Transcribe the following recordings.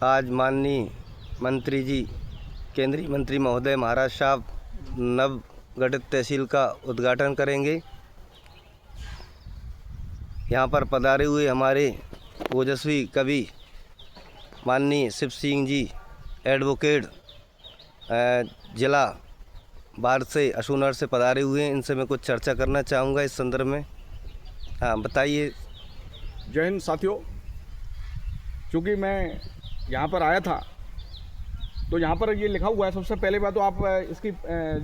आज माननीय मंत्री जी, केंद्रीय मंत्री महोदय महाराज साहब नव गठित तहसील का उद्घाटन करेंगे। यहाँ पर पधारे हुए हमारे ओजस्वी कवि माननीय शिव सिंह जी एडवोकेट जिला भारत से अशूनगर से पधारे हुए हैं। इनसे मैं कुछ चर्चा करना चाहूँगा इस संदर्भ में। हाँ, बताइए। जय हिंद साथियों, चूँकि मैं यहाँ पर आया था तो यहाँ पर ये लिखा हुआ है। सबसे पहले बात तो आप इसकी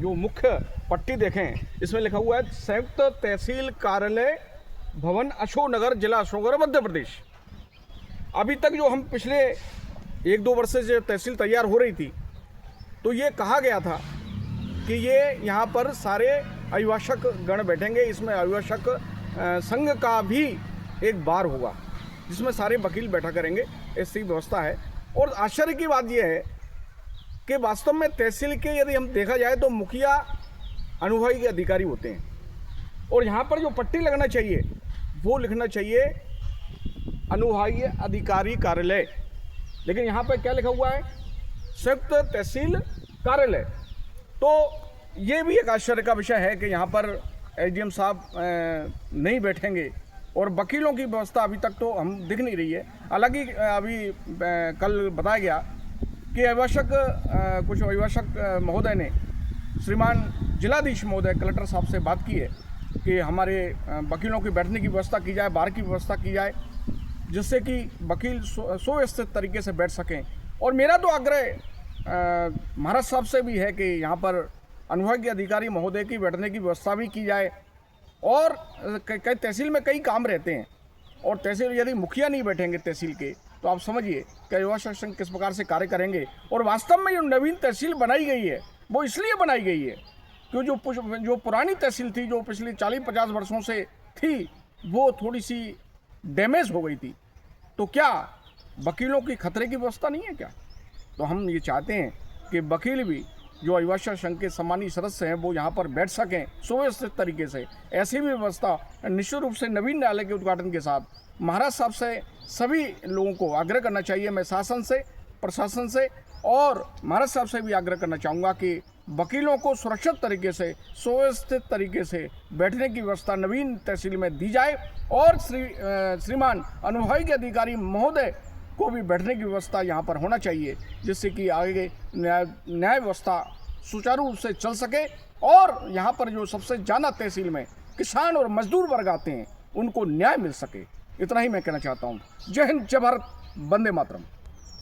जो मुख्य पट्टी देखें, इसमें लिखा हुआ है संयुक्त तहसील कार्यालय भवन अशोकनगर, जिला अशोकनगर, मध्य प्रदेश। अभी तक जो हम पिछले 1-2 वर्ष से जो तहसील तैयार हो रही थी तो ये कहा गया था कि ये यहाँ पर सारे अभिभाषक गण बैठेंगे। इसमें अभिभाषक संघ का भी एक बार होगा जिसमें सारे वकील बैठा करेंगे, ऐसी व्यवस्था है। और आश्चर्य की बात यह है कि वास्तव में तहसील के यदि हम देखा जाए तो मुखिया अनुभागी अधिकारी होते हैं और यहाँ पर जो पट्टी लगना चाहिए वो लिखना चाहिए अनुभागीय अधिकारी कार्यालय, लेकिन यहाँ पर क्या लिखा हुआ है संयुक्त तहसील कार्यालय। तो ये भी एक आश्चर्य का विषय है कि यहाँ पर एसडीएम साहब नहीं बैठेंगे और वकीलों की व्यवस्था अभी तक तो हम दिख नहीं रही है। हालांकि अभी कल बताया गया कि कुछ अभिभाषक महोदय ने श्रीमान जिलाधीश महोदय कलेक्टर साहब से बात की है कि हमारे वकीलों की बैठने की व्यवस्था की जाए, बार की व्यवस्था की जाए, जिससे कि वकील सुव्यवस्थित तरीके से बैठ सकें। और मेरा तो आग्रह महाराज साहब से भी है कि यहाँ पर अनुभागीय अधिकारी महोदय की बैठने की व्यवस्था भी की जाए। और कई तहसील में कई काम रहते हैं और तहसील यदि मुखिया नहीं बैठेंगे तहसील के तो आप समझिए कि अभिभाषक संघ किस प्रकार से कार्य करेंगे। और वास्तव में जो नवीन तहसील बनाई गई है वो इसलिए बनाई गई है क्योंकि जो पुरानी तहसील थी, जो पिछले 40-50 वर्षों से थी, वो थोड़ी सी डैमेज हो गई थी। तो क्या वकीलों की खतरे की व्यवस्था नहीं है क्या? तो हम ये चाहते हैं कि वकील भी जो अभिभाषक संघ के सम्मानीय सदस्य हैं वो यहाँ पर बैठ सकें सुव्यवस्थित तरीके से। ऐसी भी व्यवस्था निश्चित रूप से नवीन न्यायालय के उद्घाटन के साथ महाराज साहब से सभी लोगों को आग्रह करना चाहिए। मैं शासन से, प्रशासन से और महाराज साहब से भी आग्रह करना चाहूँगा कि वकीलों को सुरक्षित तरीके से, सुव्यवस्थित तरीके से बैठने की व्यवस्था नवीन तहसील में दी जाए और श्रीमान अनुभागीय अधिकारी महोदय को भी बैठने की व्यवस्था यहाँ पर होना चाहिए, जिससे कि आगे न्याय व्यवस्था सुचारू रूप से चल सके और यहाँ पर जो सबसे ज़्यादा तहसील में किसान और मजदूर वर्ग आते हैं उनको न्याय मिल सके। इतना ही मैं कहना चाहता हूँ। जय हिंद, जय भारत, वंदे मातरम।